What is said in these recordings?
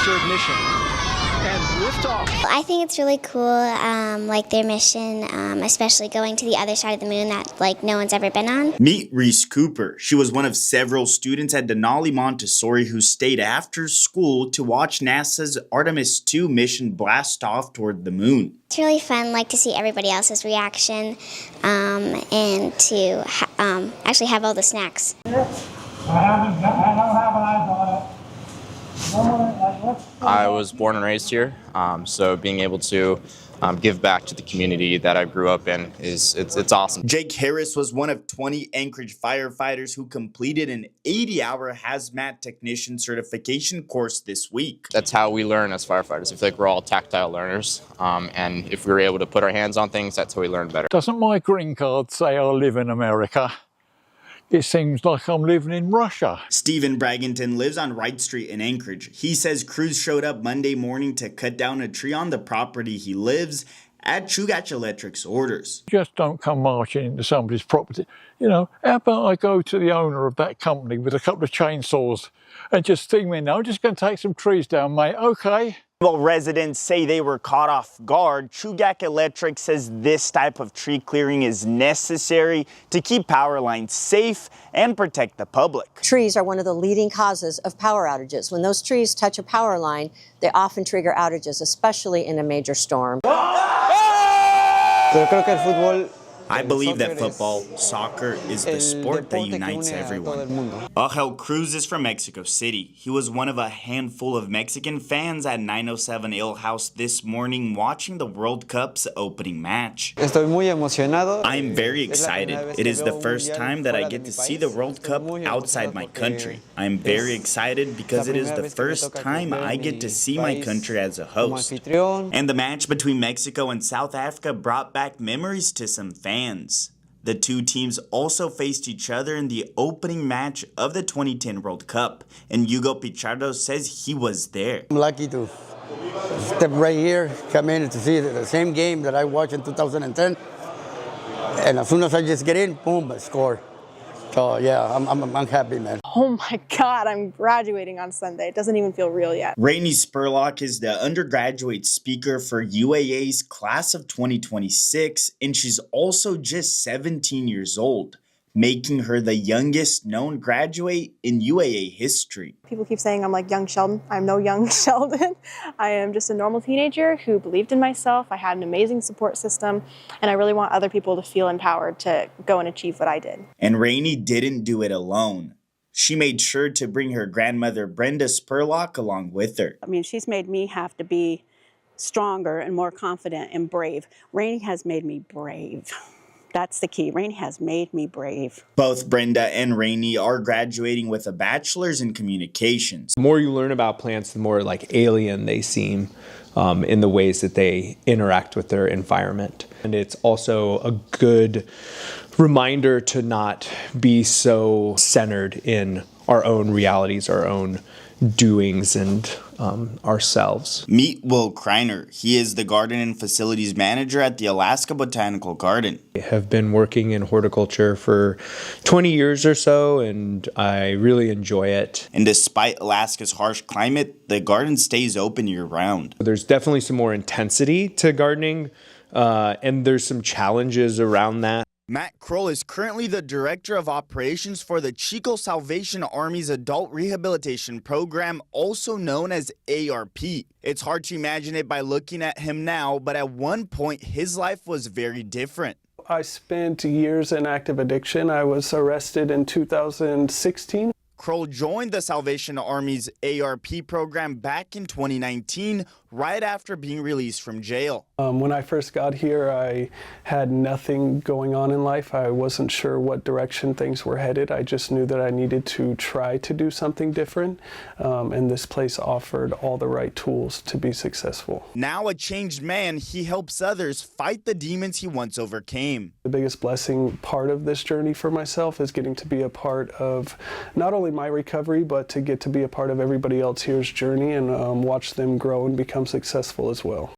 booster ignition. And liftoff. I think it's really cool, like their mission, especially going to the other side of the moon that like no one's ever been on. Meet Reese Cooper. She was one of several students at Denali Montessori who stayed after school to watch NASA's Artemis II mission blast off toward the moon. It's really fun, like to see everybody else's reaction, and to actually have all the snacks. I don't have eyes on it. I was born and raised here, so being able to give back to the community that I grew up in it's awesome. Jake Harris was one of 20 Anchorage firefighters who completed an 80-hour hazmat technician certification course this week. That's how we learn as firefighters. I feel like we're all tactile learners, and if we were able to put our hands on things, that's how we learn better. Doesn't my green card say I live in America? It seems like I'm living in Russia. Stephen Bragington lives on Wright Street in Anchorage. He says crews showed up Monday morning to cut down a tree on the property he lives at Chugach Electric's orders. Just don't come marching into somebody's property. You know, how about I go to the owner of that company with a couple of chainsaws and just sting me now, I'm just going to take some trees down, mate, okay? While residents say they were caught off guard, Chugach Electric says this type of tree clearing is necessary to keep power lines safe and protect the public. Trees are one of the leading causes of power outages. When those trees touch a power line, they often trigger outages, especially in a major storm. I believe that football, soccer, is the sport that unites everyone. Angel Cruz is from Mexico City. He was one of a handful of Mexican fans at 907 Ale House this morning watching the World Cup's opening match. I am very excited. It is the first time that I get to see the World Cup outside my country. I am very excited because it is the first time I get to see my country as a host. And the match between Mexico and South Africa brought back memories to some fans. The two teams also faced each other in the opening match of the 2010 World Cup, and Hugo Pichardo says he was there. I'm lucky to step right here, come in to see the same game that I watched in 2010, and as soon as I just get in, boom, I score. So yeah, I'm happy, man. Oh my God, I'm graduating on Sunday. It doesn't even feel real yet. Rainey Spurlock is the undergraduate speaker for UAA's class of 2026, and she's also just 17 years old, making her the youngest known graduate in UAA history. People keep saying I'm like young Sheldon. I'm no young Sheldon. I am just a normal teenager who believed in myself. I had an amazing support system, and I really want other people to feel empowered to go and achieve what I did. And Rainey didn't do it alone. She made sure to bring her grandmother, Brenda Spurlock, along with her. I mean, she's made me have to be stronger and more confident and brave. Rainey has made me brave. That's the key. Rainey has made me brave. Both Brenda and Rainey are graduating with a bachelor's in communications. The more you learn about plants, the more like alien they seem in the ways that they interact with their environment. And it's also a good reminder to not be so centered in our own realities, our own doings, and ourselves. Meet Will Kreiner. He is the garden and facilities manager at the Alaska Botanical Garden. I have been working in horticulture for 20 years or so, and I really enjoy it. And despite Alaska's harsh climate, the garden stays open year-round. There's definitely some more intensity to gardening, and there's some challenges around that. Matt Kroll is currently the Director of Operations for the Chico Salvation Army's Adult Rehabilitation Program, also known as ARP. It's hard to imagine it by looking at him now, but at one point his life was very different. I spent years in active addiction. I was arrested in 2016. Kroll joined the Salvation Army's ARP program back in 2019, right after being released from jail. When I first got here, I had nothing going on in life. I wasn't sure what direction things were headed. I just knew that I needed to try to do something different, and this place offered all the right tools to be successful. Now a changed man, he helps others fight the demons he once overcame. The biggest blessing part of this journey for myself is getting to be a part of not only my recovery, but to get to be a part of everybody else here's journey and watch them grow and become successful as well.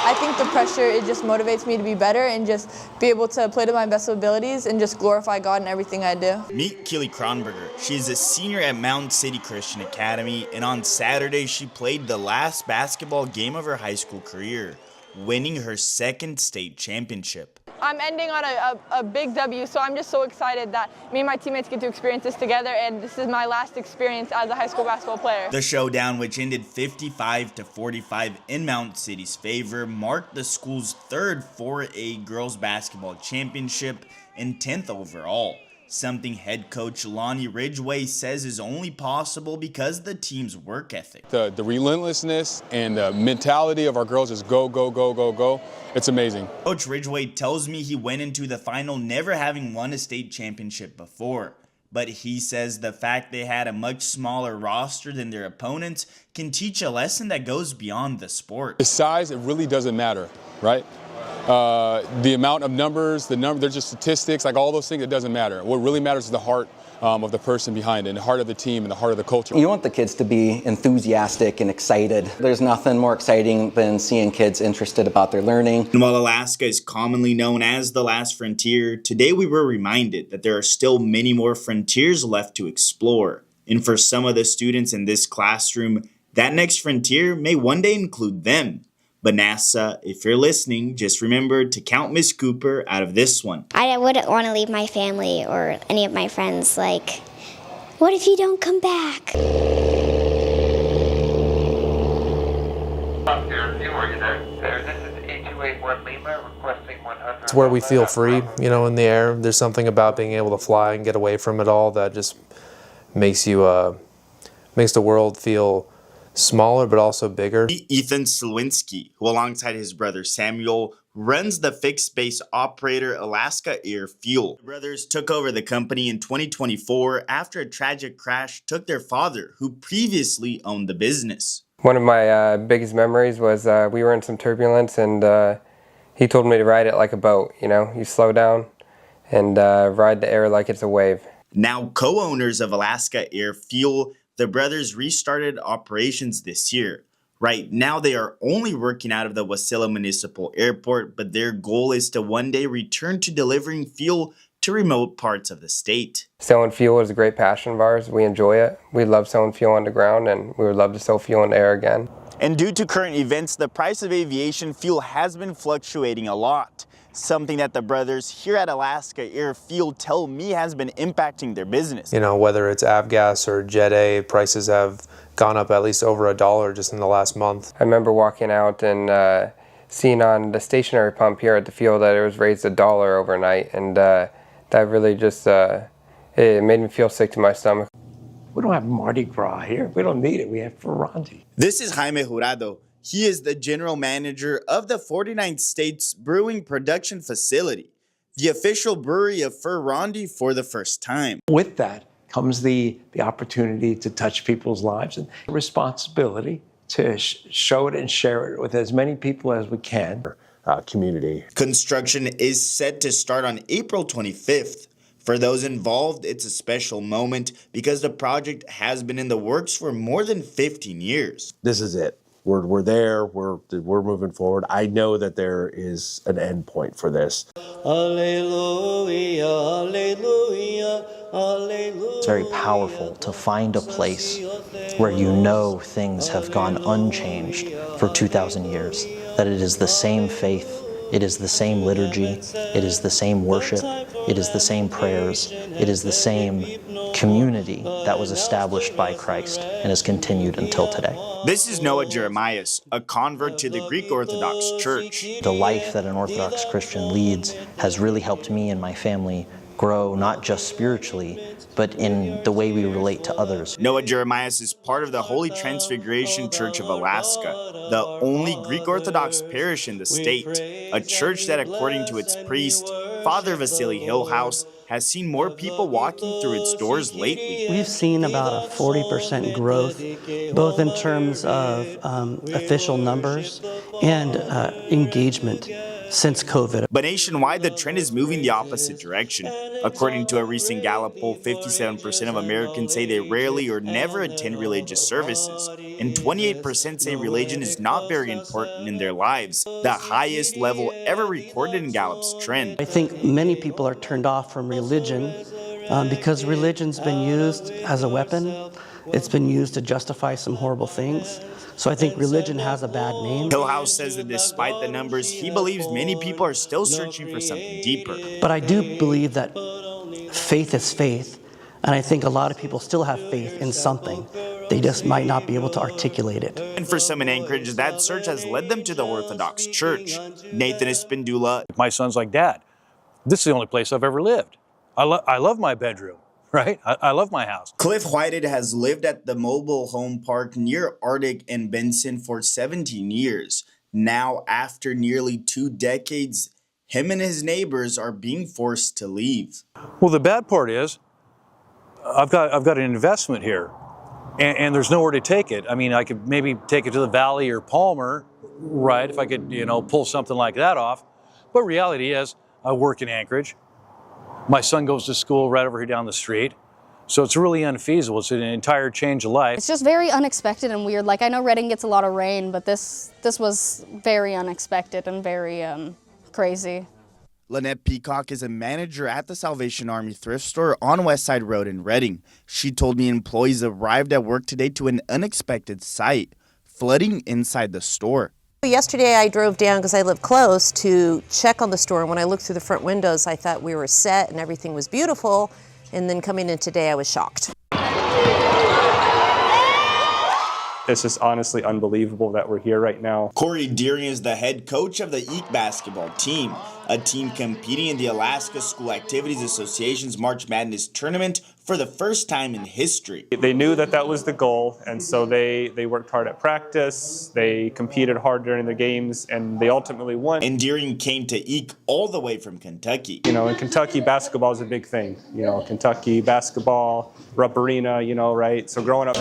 I I think the pressure, it just motivates me to be better and just be able to play to my best abilities and just glorify God in everything I do. Meet Keely Kronberger. She is a senior at Mountain City Christian Academy, and on Saturday she played the last basketball game of her high school career, winning her second state championship. I'm ending on a big W, so I'm just so excited that me and my teammates get to experience this together, and this is my last experience as a high school basketball player. The showdown, which ended 55-45 in Mountain City's favor, marked the school's third 4A girls basketball championship and 10th overall, something head coach Lonnie Ridgway says is only possible because of the team's work ethic. The relentlessness and the mentality of our girls is go, go, go, go, go. It's amazing. Coach Ridgway tells me he went into the final never having won a state championship before, but he says the fact they had a much smaller roster than their opponents can teach a lesson that goes beyond the sport. The size, it really doesn't matter, right? The amount of numbers, they're just statistics, like all those things, it doesn't matter. What really matters is the heart of the person behind it, and the heart of the team, and the heart of the culture. You want the kids to be enthusiastic and excited. There's nothing more exciting than seeing kids interested about their learning. And while Alaska is commonly known as the last frontier, today we were reminded that there are still many more frontiers left to explore. And for some of the students in this classroom, that next frontier may one day include them. But NASA, if you're listening, just remember to count Miss Cooper out of this one. I wouldn't want to leave my family or any of my friends. Like, what if you don't come back? It's where we feel free, you know, in the air. There's something about being able to fly and get away from it all that just makes you, makes the world feel smaller but also bigger. Ethan Slewinski, who alongside his brother Samuel runs the fixed base operator Alaska Air Fuel. The brothers took over the company in 2024 after a tragic crash took their father, who previously owned the business. One of my biggest memories was we were in some turbulence, and he told me to ride it like a boat. You know, you slow down and ride the air like it's a wave. Now co-owners of Alaska Air Fuel, the brothers restarted operations this year. Right now, they are only working out of the Wasilla Municipal Airport, but their goal is to one day return to delivering fuel to remote parts of the state. Selling fuel is a great passion of ours. We enjoy it. We love selling fuel on the ground, and we would love to sell fuel in the air again. And due to current events, the price of aviation fuel has been fluctuating a lot. Something that the brothers here at Alaska Air Fuel tell me has been impacting their business. You know, whether it's avgas or Jet A, prices have gone up at least over $1 just in the last month. I remember walking out and seeing on the stationary pump here at the field that it was raised $1 overnight, and that really just it made me feel sick to my stomach. We don't have Mardi Gras here. We don't need it. We have Ferranti. This is Jaime Jurado. He is the general manager of the 49th States Brewing Production Facility, the official brewery of Ferranti for the first time. With that comes the opportunity to touch people's lives and the responsibility to show it and share it with as many people as we can. Community. Construction is set to start on April 25th. For those involved, it's a special moment because the project has been in the works for more than 15 years. This is it. We're there, we're moving forward. I know that there is an end point for this. Alleluia, alleluia, alleluia. It's very powerful to find a place where you know things have gone unchanged for 2,000 years, that it is the same faith, it is the same liturgy, it is the same worship, it is the same prayers, it is the same community that was established by Christ and has continued until today. This is Noah Jeremias, a convert to the Greek Orthodox Church. The life that an Orthodox Christian leads has really helped me and my family grow, not just spiritually, but in the way we relate to others. Noah Jeremias is part of the Holy Transfiguration Church of Alaska, the only Greek Orthodox parish in the state, a church that, according to its priest, Father Vasily Hillhouse, has seen more people walking through its doors lately. We've seen about a 40% growth, both in terms of official numbers and engagement since COVID. But nationwide, the trend is moving the opposite direction. According to a recent Gallup poll, 57% of Americans say they rarely or never attend religious services, and 28% say religion is not very important in their lives, the highest level ever recorded in Gallup's trend. I think many people are turned off from religion because religion's been used as a weapon. It's been used to justify some horrible things. So I think religion has a bad name. Hillhouse says that despite the numbers, he believes many people are still searching for something deeper. But I do believe that faith is faith, and I think a lot of people still have faith in something. They just might not be able to articulate it. And for some in Anchorage, that search has led them to the Orthodox Church. Nathan Espindula. My son's like, Dad, this is the only place I've ever lived. I love my bedroom. Right? I love my house. Cliff Whited has lived at the mobile home park near Arctic and Benson for 17 years. Now, after nearly 2 decades, him and his neighbors are being forced to leave. Well, the bad part is I've got an investment here, and there's nowhere to take it. I mean, I could maybe take it to the Valley or Palmer, right, if I could, pull something like that off. But reality is I work in Anchorage. My son goes to school right over here down the street. So it's really unfeasible. It's an entire change of life. It's just very unexpected and weird. Like, I know Redding gets a lot of rain, but this was very unexpected and very crazy. Lynette Peacock is a manager at the Salvation Army thrift store on West Side Road in Redding. She told me employees arrived at work today to an unexpected sight, flooding inside the store. Yesterday I drove down because I live close to check on the store, and when I looked through the front windows I thought we were set and everything was beautiful, and then coming in today I was shocked. It's just honestly unbelievable that we're here right now. Corey Deering is the head coach of the Eek basketball team, a team competing in the Alaska School Activities Association's March Madness tournament for the first time in history. They knew that was the goal, and so they worked hard at practice, they competed hard during the games, and they ultimately won. And Deering came to Eek all the way from Kentucky. In Kentucky, basketball is a big thing. Kentucky basketball, Rupp Arena, right? So growing up.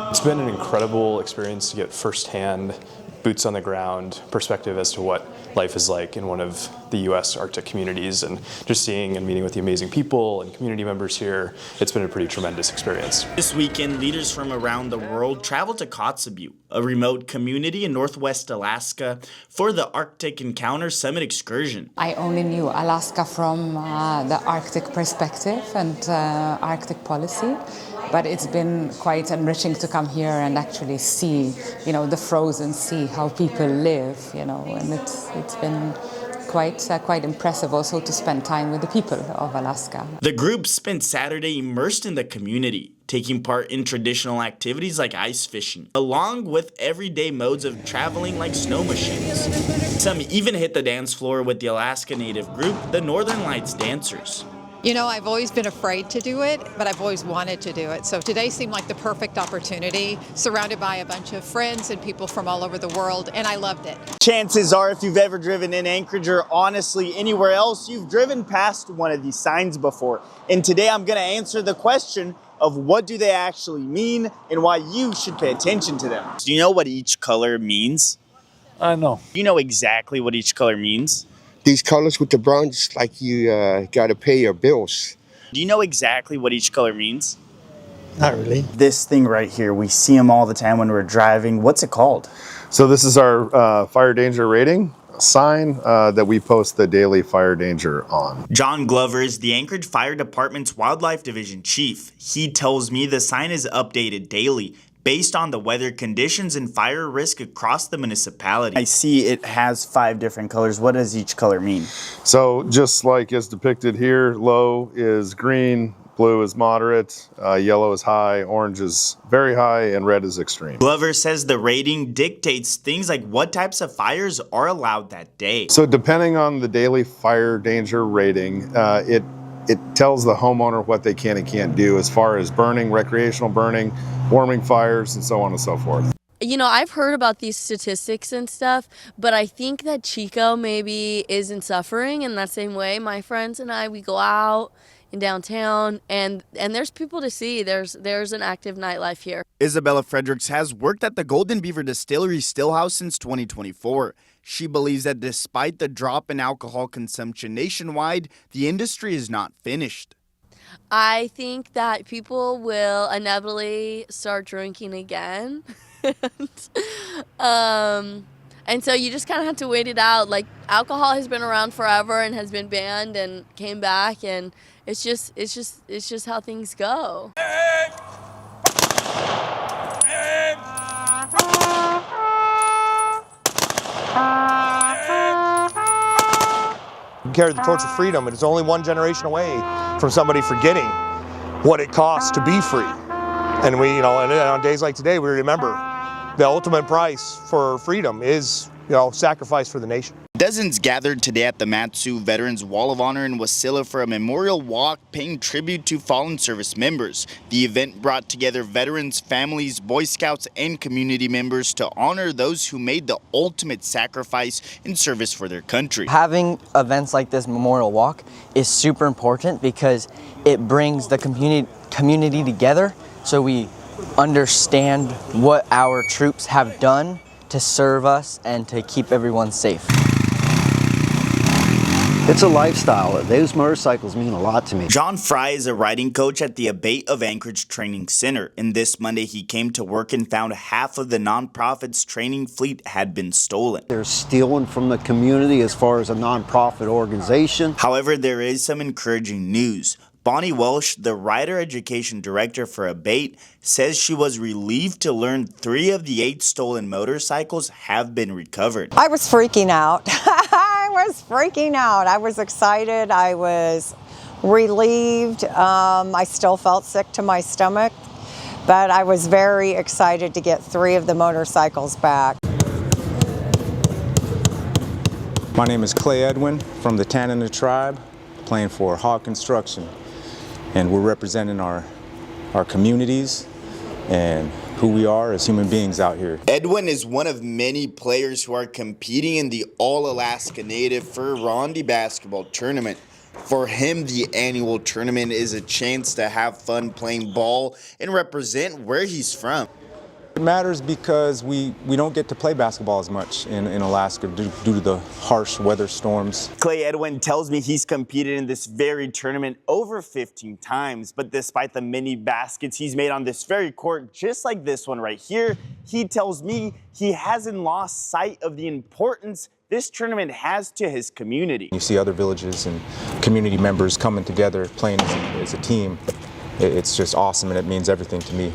It's been an incredible experience to get firsthand, boots on the ground perspective as to what life is like in one of the U.S. Arctic communities, and just seeing and meeting with the amazing people and community members here. It's been a pretty tremendous experience. This weekend, leaders from around the world traveled to Kotzebue, a remote community in northwest Alaska, for the Arctic Encounter Summit excursion. I only knew Alaska from the Arctic perspective and Arctic policy. But it's been quite enriching to come here and actually see, the frozen sea, how people live, and it's been quite impressive also to spend time with the people of Alaska. The group spent Saturday immersed in the community, taking part in traditional activities like ice fishing, along with everyday modes of traveling like snow machines. Some even hit the dance floor with the Alaska Native group, the Northern Lights Dancers. I've always been afraid to do it, but I've always wanted to do it. So today seemed like the perfect opportunity, surrounded by a bunch of friends and people from all over the world, and I loved it. Chances are, if you've ever driven in Anchorage or honestly anywhere else, you've driven past one of these signs before. And today I'm going to answer the question of what do they actually mean and why you should pay attention to them. Do you know what each color means? I know. You know exactly what each color means? These colors with the brown, just like you got to pay your bills. Do you know exactly what each color means? Not really. This thing right here, we see them all the time when we're driving. What's it called? So this is our fire danger rating sign that we post the daily fire danger on. John Glover is the Anchorage Fire Department's Wildlife Division Chief. He tells me the sign is updated daily based on the weather conditions and fire risk across the municipality. I see it has 5 different colors. What does each color mean? So just like is depicted here, low is green, blue is moderate, yellow is high, orange is very high, and red is extreme. Glover says the rating dictates things like what types of fires are allowed that day. So depending on the daily fire danger rating, it tells the homeowner what they can and can't do as far as burning, recreational burning, warming fires, and so on and so forth. I've heard about these statistics and stuff, but I think that Chico maybe isn't suffering in that same way. My friends and I, we go out in downtown, and there's people to see. There's an active nightlife here. Isabella Fredericks has worked at the Golden Beaver Distillery Stillhouse since 2024. She believes that despite the drop in alcohol consumption nationwide, the industry is not finished. I think that people will inevitably start drinking again. And so you just kind of have to wait it out. Like, alcohol has been around forever and has been banned and came back, and it's just how things go. You carry the torch of freedom, and it's only one generation away from somebody forgetting what it costs to be free. And we, and on days like today, we remember the ultimate price for freedom is, sacrifice for the nation. Dozens gathered today at the Mat-Su Veterans Wall of Honor in Wasilla for a memorial walk paying tribute to fallen service members. The event brought together veterans, families, Boy Scouts, and community members to honor those who made the ultimate sacrifice in service for their country. Having events like this memorial walk is super important because it brings the community together, so we understand what our troops have done to serve us and to keep everyone safe. It's a lifestyle. Those motorcycles mean a lot to me. John Fry is a riding coach at the Abate of Anchorage Training Center, and this Monday he came to work and found half of the nonprofit's training fleet had been stolen. They're stealing from the community as far as a nonprofit organization. However, there is some encouraging news. Bonnie Welsh, the rider education director for Abate, says she was relieved to learn 3 of the 8 stolen motorcycles have been recovered. I was freaking out. I was excited. I was relieved. I still felt sick to my stomach, but I was very excited to get 3 of the motorcycles back. My name is Clay Edwin from the Tanana tribe, playing for Hawk Construction. And we're representing our communities and who we are as human beings out here. Edwin is one of many players who are competing in the All-Alaska Native Fur Rondi basketball tournament. For him, the annual tournament is a chance to have fun playing ball and represent where he's from. It matters because we don't get to play basketball as much in Alaska due to the harsh weather storms. Clay Edwin tells me he's competed in this very tournament over 15 times, but despite the many baskets he's made on this very court, just like this one right here, he tells me he hasn't lost sight of the importance this tournament has to his community. You see other villages and community members coming together, playing as a team. It's just awesome, and it means everything to me.